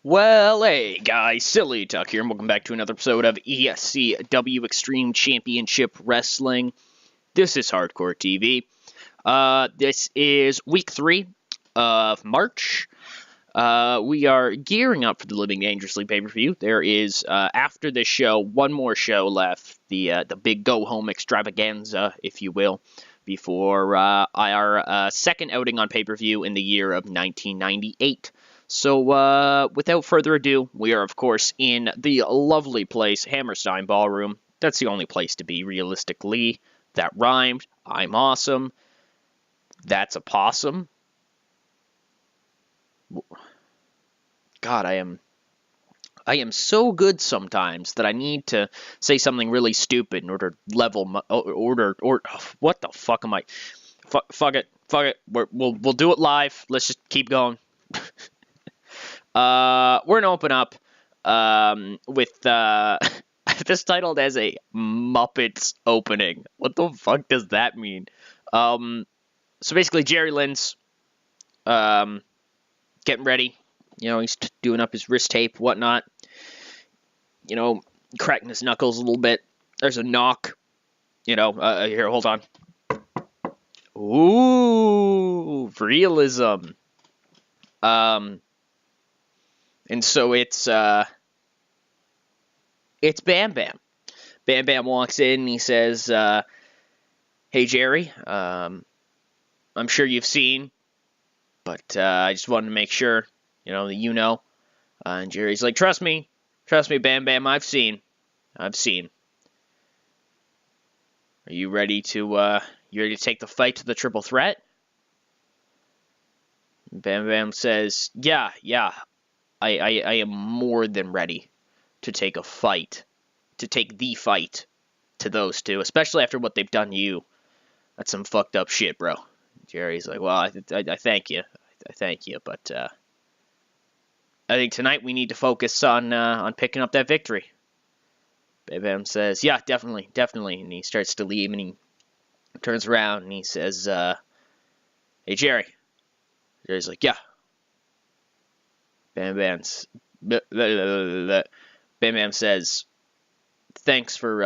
Well, hey guys, Silly Tuck here, and welcome back to another episode of ESCW Extreme Championship Wrestling. This is Hardcore TV. This is week 3 of March. We are gearing up for the Living Dangerously pay-per-view. There is, after this show, one more show left, the big go-home extravaganza, if you will, before our second outing on pay-per-view in the year of 1998. So, without further ado, we are, of course, in the lovely place, Hammerstein Ballroom. That's the only place to be, realistically. That rhymed. I'm awesome. That's a possum. God, I am so good sometimes that I need to say something really stupid in order to level my, what the fuck am I? Fuck it. We'll do it live. Let's just keep going. We're gonna open up with this titled as a Muppets opening. What the fuck does that mean? So basically, Jerry Lynn's getting ready. You know, he's doing up his wrist tape, whatnot. You know, cracking his knuckles a little bit. There's a knock. You know, here, hold on. Ooh, realism. And so it's Bam Bam. Bam Bam walks in and he says, "Hey Jerry, I'm sure you've seen, but I just wanted to make sure, you know, that you know." And Jerry's like, "Trust me, Bam Bam, I've seen. Are you ready to take the fight to the triple threat?" Bam Bam says, Yeah. I am more than ready to take the fight to those two, especially after what they've done to you. That's some fucked up shit, bro." Jerry's like, "Well, I thank you. But I think tonight we need to focus on picking up that victory." Bam Bam says, "Yeah, definitely. And he starts to leave, and he turns around, and he says, "Hey, Jerry." Jerry's like, "Yeah." Bam Bam says, Thanks for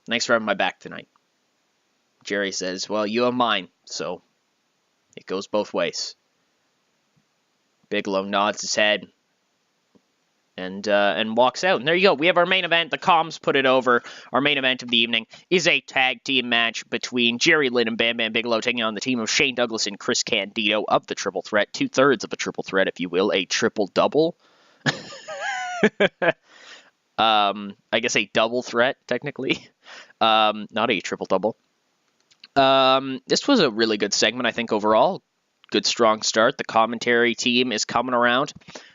having my back tonight." Jerry says, "Well, you have mine, so it goes both ways." Bigelow nods his head and walks out. And there you go. We have our main event. The comms put it over. Our main event of the evening is a tag team match between Jerry Lynn and Bam Bam Bigelow, taking on the team of Shane Douglas and Chris Candido of the Triple Threat. 2/3 of a triple threat, if you will. A triple-double. I guess a double threat, technically. Not a triple-double. This was a really good segment, I think, overall. Good, strong start. The commentary team is coming around.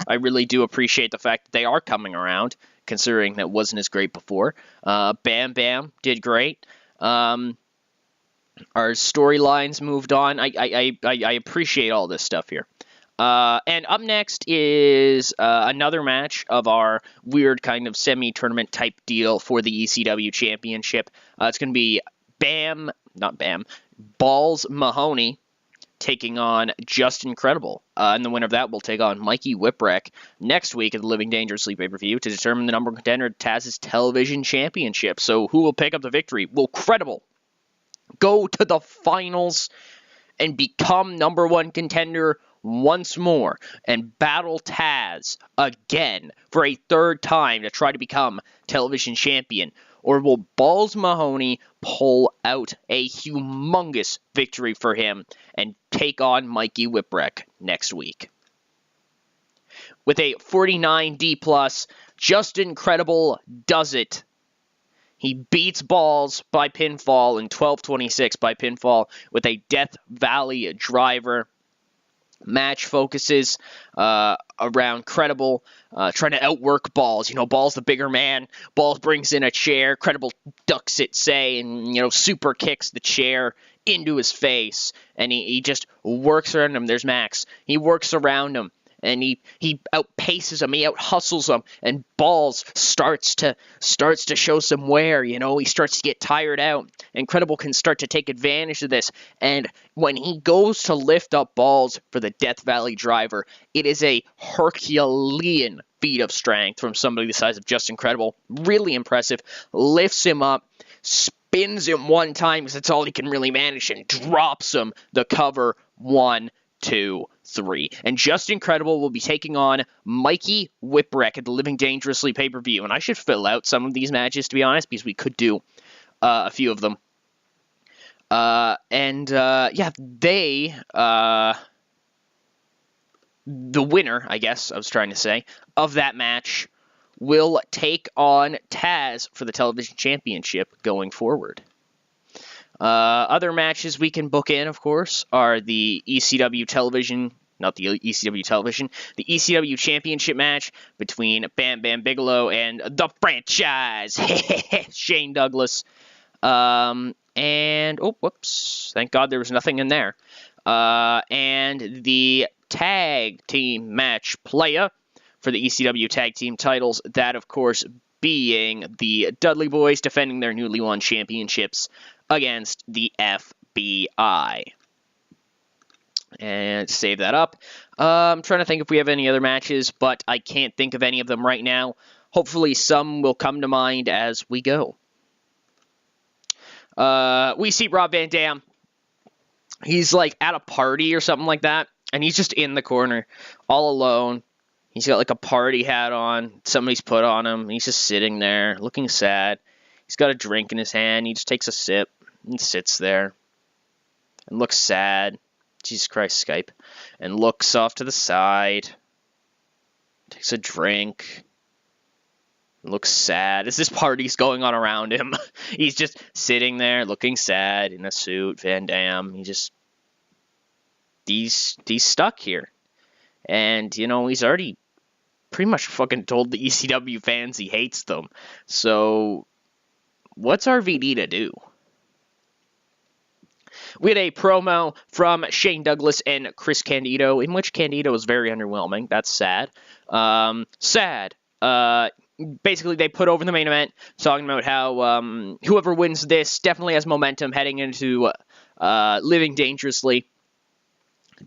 I really do appreciate the fact that they are coming around, considering that it wasn't as great before. Bam Bam did great. Our storylines moved on. I appreciate all this stuff here. And up next is another match of our weird kind of semi-tournament type deal for the ECW Championship. It's going to be Balls Mahoney taking on Just Incredible. And the winner of that will take on Mikey Whipwreck next week at the Living Dangerously pay-per-view to determine the number one contender to Taz's television championship. So who will pick up the victory? Will Credible go to the finals and become number one contender once more and battle Taz again for a third time to try to become television champion? Or will Balls Mahoney pull out a humongous victory for him and take on Mikey Whipwreck next week? With a 49D+, Just Incredible does it. He beats Balls by pinfall in 12:26 by pinfall with a Death Valley driver. Match focuses around Credible trying to outwork Balls. You know, Balls the bigger man. Balls brings in a chair. Credible ducks it, and, you know, super kicks the chair into his face. And he just works around him. There's Max. He works around him and he outpaces him, he out-hustles him, and Balls starts to show some wear, he starts to get tired out. Incredible can start to take advantage of this, and when he goes to lift up Balls for the Death Valley driver, it is a Herculean feat of strength from somebody the size of Just Incredible. Really impressive. Lifts him up, spins him one time because that's all he can really manage, and drops him the cover 1, 2, 3. And Just Incredible will be taking on Mikey Whipwreck at the Living Dangerously pay-per-view. And I should fill out some of these matches, to be honest, because we could do a few of them. The winner, I guess I was trying to say, of that match will take on Taz for the television championship going forward. Other matches we can book in, of course, are the ECW television, not the ECW television, the ECW championship match between Bam Bam Bigelow and the franchise, Shane Douglas. Thank God there was nothing in there. And the tag team match playa for the ECW tag team titles, that of course being the Dudley Boys defending their newly won championships against the FBI. And save that up. I'm trying to think if we have any other matches, but I can't think of any of them right now. Hopefully some will come to mind as we go. We see Rob Van Dam. He's like at a party or something like that, and he's just in the corner, all alone. He's got like a party hat on, somebody's put on him. He's just sitting there, looking sad. He's got a drink in his hand. He just takes a sip and sits there and looks sad. Jesus Christ, Skype. And looks off to the side. Takes a drink. Looks sad as this party's going on around him. He's just sitting there looking sad in a suit, Van Dam. He's stuck here. And, he's already pretty much fucking told the ECW fans he hates them. So, what's RVD to do? We had a promo from Shane Douglas and Chris Candido, in which Candido was very underwhelming. That's sad. Basically, they put over the main event, talking about how whoever wins this definitely has momentum heading into Living Dangerously.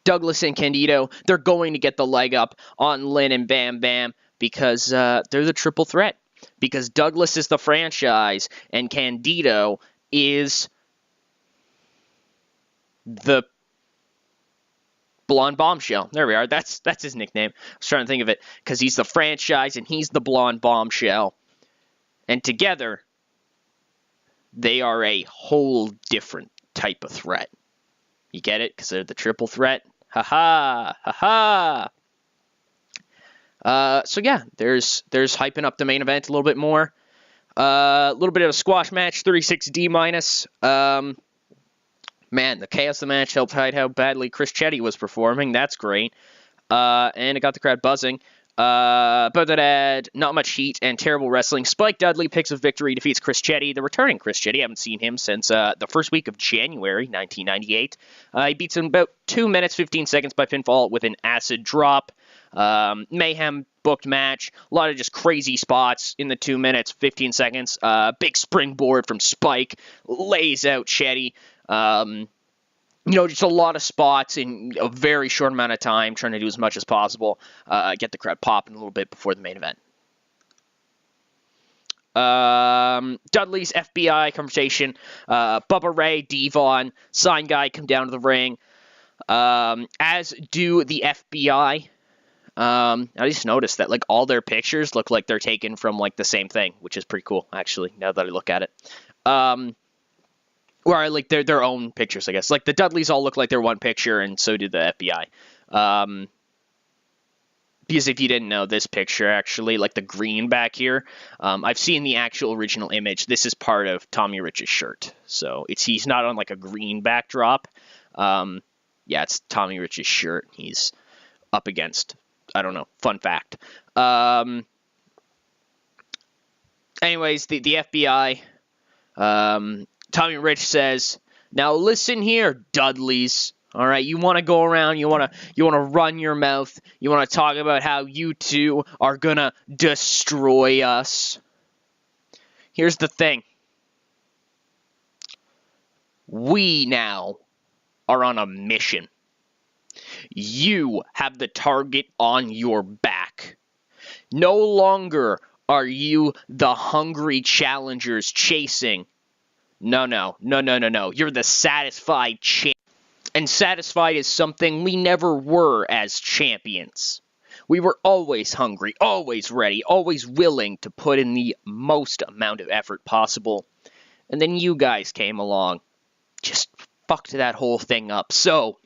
Douglas and Candido, they're going to get the leg up on Lynn and Bam Bam because they're the triple threat. Because Douglas is the franchise and Candido is the Blonde Bombshell. There we are. That's his nickname. I was trying to think of it because he's the franchise and he's the Blonde Bombshell. And together, they are a whole different type of threat. You get it? Because they're the triple threat. Ha-ha! Ha-ha! So yeah, there's hyping up the main event a little bit more. A little bit of a squash match, 36D-. Man, the chaos of the match helped hide how badly Chris Chetty was performing. That's great. And it got the crowd buzzing. But that had not much heat and terrible wrestling. Spike Dudley picks a victory, defeats Chris Chetty, the returning Chris Chetty. I haven't seen him since the first week of January 1998. He beats him about 2 minutes, 15 seconds by pinfall with an acid drop. Mayhem booked match. A lot of just crazy spots in the 2 minutes, 15 seconds. Big springboard from Spike. Lays out Chetty. Just a lot of spots in a very short amount of time, trying to do as much as possible, get the crowd popping a little bit before the main event. Dudley's FBI conversation, Bubba Ray, Devon, Sign Guy come down to the ring, as do the FBI. I just noticed that all their pictures look like they're taken from the same thing, which is pretty cool, actually, now that I look at it. Or their own pictures, I guess. The Dudleys all look like they're one picture, and so do the FBI. Because if you didn't know, this picture actually, the green back here, I've seen the actual original image. This is part of Tommy Rich's shirt. So he's not on a green backdrop. It's Tommy Rich's shirt. He's up against, I don't know, fun fact. Anyways, the FBI... Tommy Rich says, "Now listen here, Dudleys." All right, you want to go around, you want to run your mouth, you want to talk about how you two are going to destroy us. Here's the thing. We now are on a mission. You have the target on your back. No longer are you the hungry challengers chasing. No. You're the satisfied champ. And satisfied is something we never were as champions. We were always hungry, always ready, always willing to put in the most amount of effort possible. And then you guys came along. Just fucked that whole thing up. So,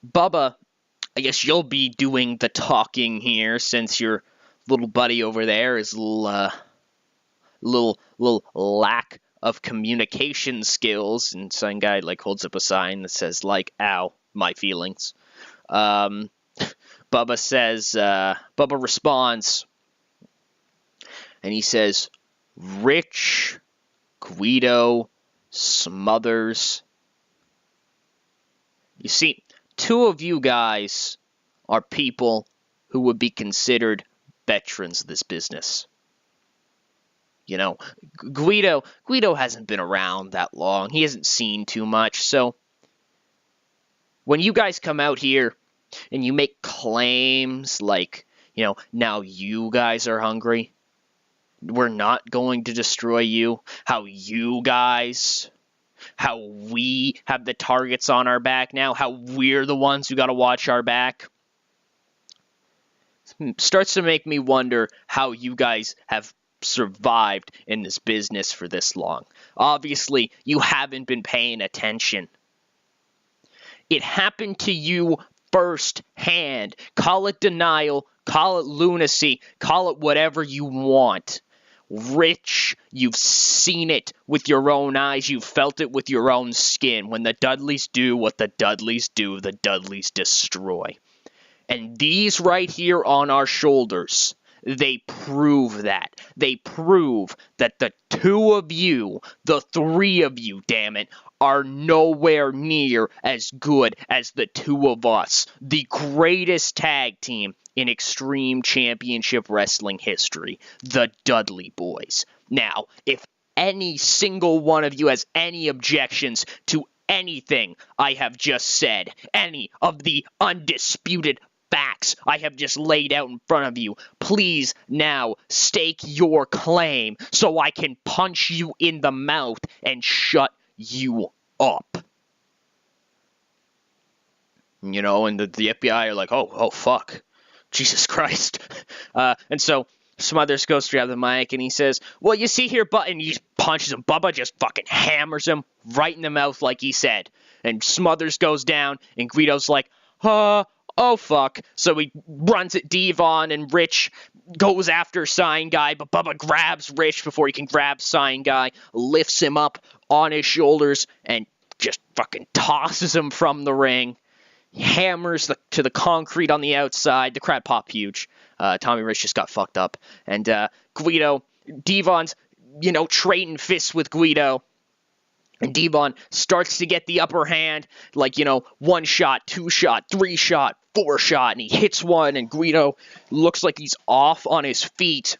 Bubba, I guess you'll be doing the talking here since your little buddy over there is little lack of communication skills, and some guy holds up a sign that says "ow, my feelings." Bubba responds, and he says, "Rich, Guido, Smothers. You see, two of you guys are people who would be considered veterans of this business. You know, Guido hasn't been around that long. He hasn't seen too much. So when you guys come out here and you make claims now you guys are hungry, we're not going to destroy you, how we have the targets on our back now, how we're the ones who got to watch our back, starts to make me wonder how you guys have survived in this business for this long. Obviously, you haven't been paying attention. It happened to you firsthand. Call it denial, call it lunacy, call it whatever you want. Rich, you've seen it with your own eyes, you've felt it with your own skin. When the Dudleys do what the Dudleys do, the Dudleys destroy. And these right here on our shoulders, they prove that. They prove that the two of you, the three of you, damn it, are nowhere near as good as the two of us, the greatest tag team in Extreme Championship Wrestling history, the Dudley Boys. Now, if any single one of you has any objections to anything I have just said, any of the undisputed facts I have just laid out in front of you, please now stake your claim so I can punch you in the mouth and shut you up. You know, and the FBI are like, oh fuck, Jesus Christ. And so Smothers goes to grab the mic and he says, well, you see here, Button, he punches him. Bubba just fucking hammers him right in the mouth like he said. And Smothers goes down and Guido's like, oh fuck. So he runs at Devon and Rich goes after Sign Guy, but Bubba grabs Rich before he can grab Sign Guy, lifts him up on his shoulders and just fucking tosses him from the ring. Hammers to the concrete on the outside. The crowd pop huge. Tommy Rich just got fucked up. And Guido, Devon's, trading fists with Guido. And Devon starts to get the upper hand, one shot, two shot, three shot, four shot, and he hits one, and Guido looks like he's off on his feet.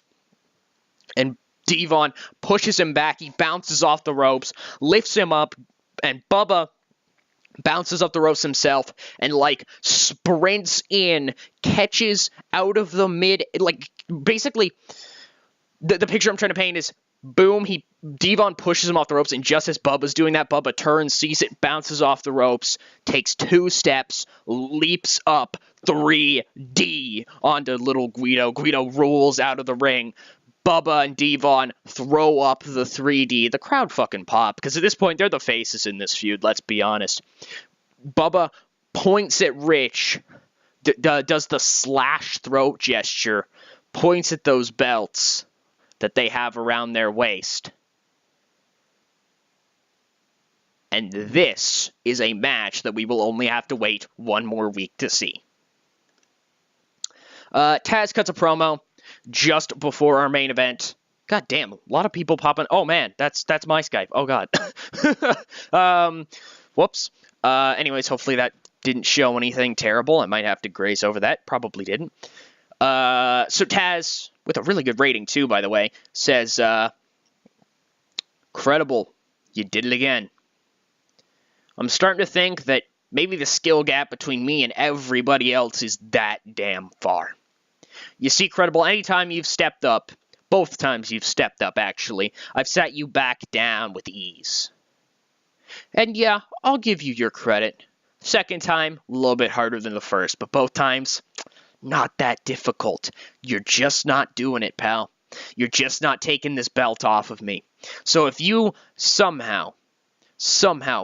And Devon pushes him back, he bounces off the ropes, lifts him up, and Bubba bounces up the ropes himself and sprints in, catches out of the mid, basically the picture I'm trying to paint is boom, Devon pushes him off the ropes, and just as Bubba's doing that, Bubba turns, sees it, bounces off the ropes, takes two steps, leaps up 3D onto little Guido. Guido rolls out of the ring. Bubba and Devon throw up the 3D. The crowd fucking pop, because at this point, they're the faces in this feud, let's be honest. Bubba points at Rich, does the slash throat gesture, points at those belts that they have around their waist. And this is a match that we will only have to wait one more week to see. Taz cuts a promo just before our main event. God damn, a lot of people popping. Oh man, that's my Skype. Oh god. Whoops. Anyways, hopefully that didn't show anything terrible. I might have to graze over that. Probably didn't. So Taz, with a really good rating too, by the way, says, credible. You did it again. I'm starting to think that maybe the skill gap between me and everybody else is that damn far. You see, credible, anytime you've stepped up, both times you've stepped up, actually, I've sat you back down with ease. And yeah, I'll give you your credit. Second time, a little bit harder than the first, but both times, not that difficult. You're just not doing it, pal. You're just not taking this belt off of me. So if you somehow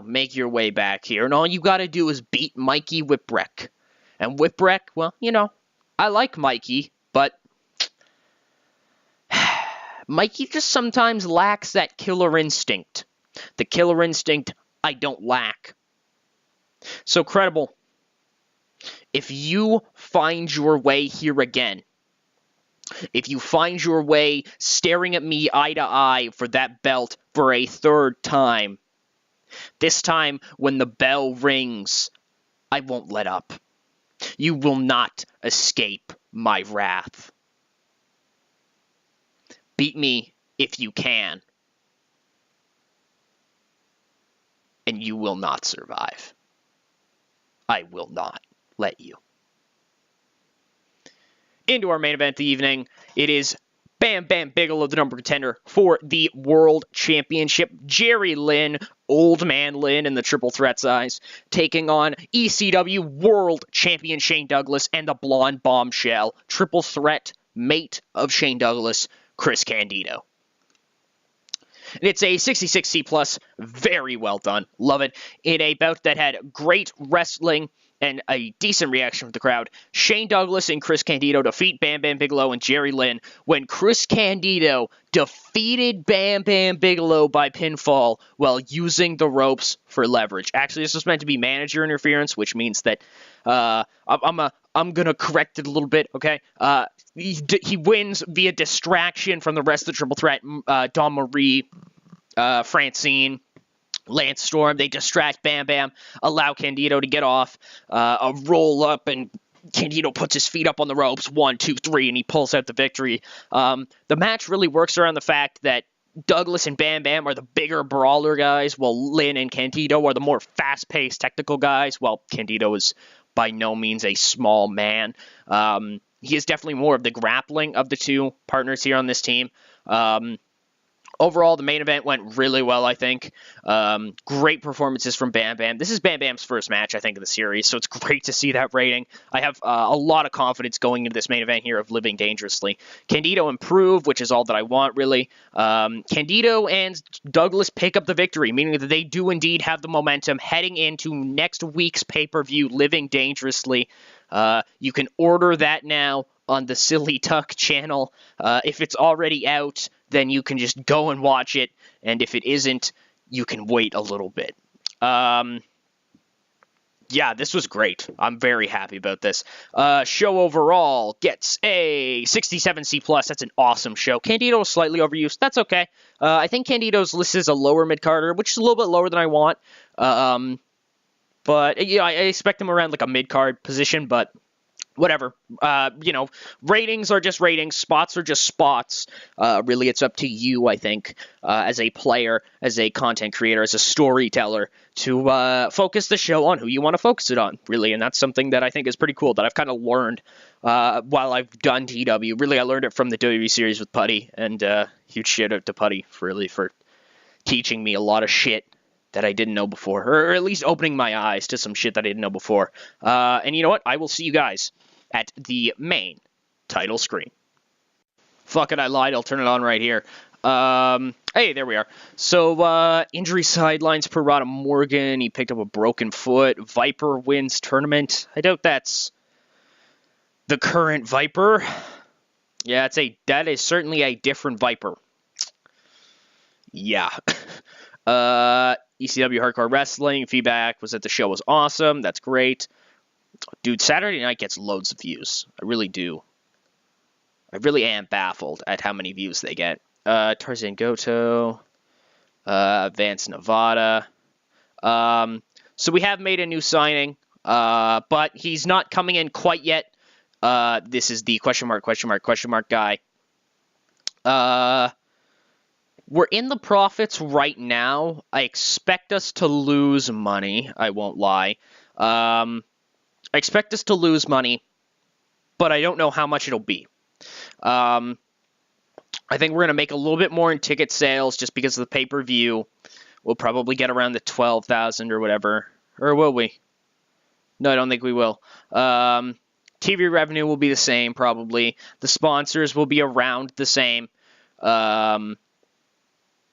make your way back here, and all you gotta do is beat Mikey Whipwreck. And Whipwreck, well, you know, I like Mikey, but Mikey just sometimes lacks that killer instinct. The killer instinct I don't lack. So, credible, if you find your way here again, if you find your way staring at me eye to eye for that belt for a third time, this time when the bell rings, I won't let up. You will not escape my wrath. Beat me if you can, and you will not survive. I will not let you. Into our main event of the evening, it is Bam Bam Bigelow, the number contender for the World Championship. Jerry Lynn, Old Man Lynn in the triple threat size, taking on ECW World Champion Shane Douglas and the Blonde Bombshell, triple threat mate of Shane Douglas, Chris Candido. And it's a 66C+, very well done, love it, in a bout that had great wrestling and a decent reaction from the crowd. Shane Douglas and Chris Candido defeat Bam Bam Bigelow and Jerry Lynn when Chris Candido defeated Bam Bam Bigelow by pinfall while using the ropes for leverage. Actually, this was meant to be manager interference, which means that I'm gonna correct it a little bit, okay? He wins via distraction from the rest of the triple threat. Dawn Marie, Francine, Lance Storm, they distract Bam Bam, allow Candido to get off, a roll up, and Candido puts his feet up on the ropes, 1, 2, 3, and he pulls out the victory. The match really works around the fact that Douglas and Bam Bam are the bigger brawler guys, while Lynn and Candido are the more fast-paced technical guys, while Candido is by no means a small man. He is definitely more of the grappling of the two partners here on this team. Overall, the main event went really well, I think. Great performances from Bam Bam. This is Bam Bam's first match, I think, of the series, so it's great to see that rating. I have a lot of confidence going into this main event here of Living Dangerously. Candido improved, which is all that I want, really. Candido and Douglas pick up the victory, meaning that they do indeed have the momentum heading into next week's pay-per-view, Living Dangerously. You can order that now on the Silly Tuck channel. If it's already out, then you can just go and watch it, and if it isn't, you can wait a little bit. Yeah, this was great. I'm very happy about this. Show overall gets a 67C+. That's an awesome show. Candido is slightly overused. That's okay. I think Candido's list is a lower mid-carder, which is a little bit lower than I want. But, yeah, I expect him around like a mid-card position, but whatever. Ratings are just ratings. Spots are just spots. Really, it's up to you, I think, as a player, as a content creator, as a storyteller, to focus the show on who you want to focus it on, really. And that's something that I think is pretty cool, that I've kind of learned while I've done TEW. Really, I learned it from the WWE series with Putty, and huge shout out to Putty, for teaching me a lot of shit that I didn't know before, or at least opening my eyes to some shit that I didn't know before. And you know what? I will see you guys at the main title screen. Fuck it, I lied. I'll turn it on right here. Hey, there we are. So, injury sidelines per Rada Morgan. He picked up a broken foot. Viper wins tournament. I doubt that's the current Viper. Yeah, that is certainly a different Viper. Yeah. ECW Hardcore Wrestling feedback was that the show was awesome. That's great. Dude, Saturday night gets loads of views. I really do. I really am baffled at how many views they get. Tarzan Goto, Vance Nevada. So we have made a new signing, but he's not coming in quite yet. This is the question mark guy. We're in the profits right now. I expect us to lose money. I won't lie. I expect us to lose money, but I don't know how much it'll be. I think we're going to make a little bit more in ticket sales just because of the pay-per-view. We'll probably get around the 12,000 or whatever. Or will we? No, I don't think we will. TV revenue will be the same, probably. The sponsors will be around the same.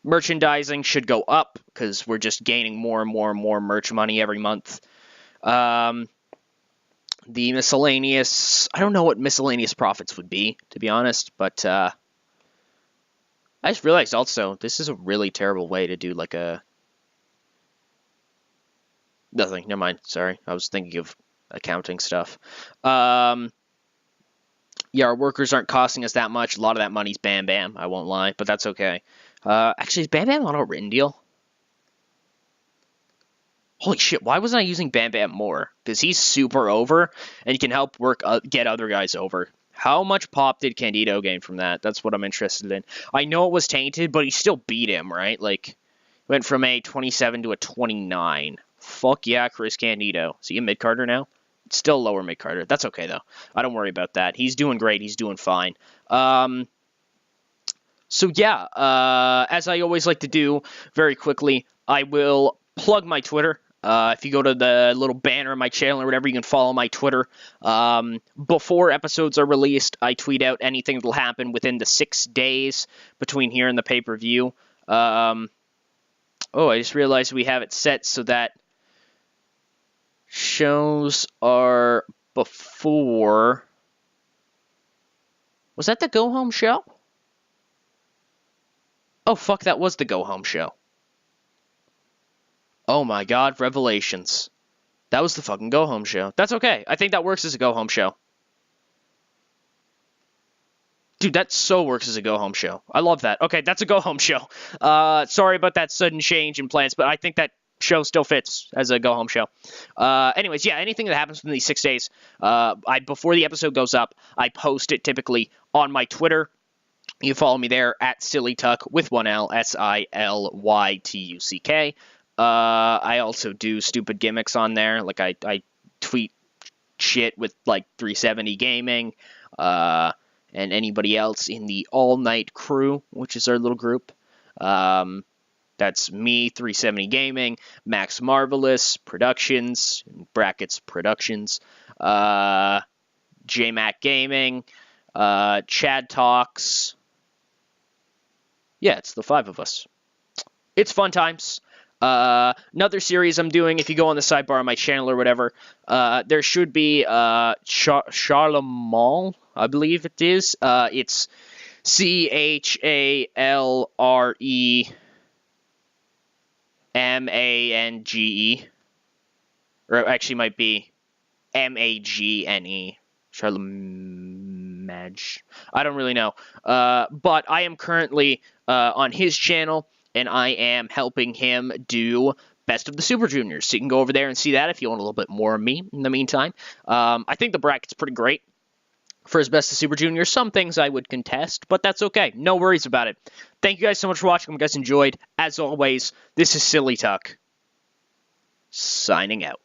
Merchandising should go up, because we're just gaining more and more and more merch money every month. The miscellaneous... I don't know what miscellaneous profits would be, to be honest, but... I just realized also, this is a really terrible way to do like a... Nothing, never mind, sorry. I was thinking of accounting stuff. Yeah, our workers aren't costing us that much. A lot of that money's Bam Bam, I won't lie, but that's okay. Actually, is Bam Bam on a written deal? Holy shit, why wasn't I using Bam Bam more? Because he's super over, and he can help get other guys over. How much pop did Candido gain from that? That's what I'm interested in. I know it was tainted, but he still beat him, right? Like, went from a 27 to a 29. Fuck yeah, Chris Candido. Is he a mid-carder now? Still lower mid-carder. That's okay, though. I don't worry about that. He's doing great. He's doing fine. So, yeah, as I always like to do, very quickly, I will plug my Twitter. If you go to the little banner on my channel or whatever, you can follow my Twitter. Before episodes are released, I tweet out anything that will happen within the 6 days between here and the pay-per-view. Oh, I just realized we have it set so that shows are before... Was that the Go Home show? Oh, fuck, that was the Go Home show. Oh my god, Revelations. That was the fucking Go Home show. That's okay. I think that works as a Go Home show. Dude, that so works as a Go Home show. I love that. Okay, that's a Go Home show. Sorry about that sudden change in plans, but I think that show still fits as a Go Home show. Anyways, yeah, anything that happens within these 6 days, before the episode goes up, I post it typically on my Twitter. You follow me there at SillyTuck with one L, SILYTUCK. I also do stupid gimmicks on there. Like, I tweet shit with, like, 370 Gaming, and anybody else in the All Night Crew, which is our little group. That's me, 370 Gaming, Max Marvelous, Productions, brackets, Productions, JMac Gaming, Chad Talks. Yeah, it's the 5 of us. It's fun times. Another series I'm doing, if you go on the sidebar on my channel or whatever, there should be Charlemagne, I believe it is. It's CHALREMANGE. Or it actually might be MAGNE. Charlemagne. I don't really know. But I am currently on his channel, and I am helping him do Best of the Super Juniors. So you can go over there and see that if you want a little bit more of me in the meantime. I think the bracket's pretty great for his Best of Super Juniors. Some things I would contest, but that's okay. No worries about it. Thank you guys so much for watching. I hope you guys enjoyed. As always, this is SillyTuck, signing out.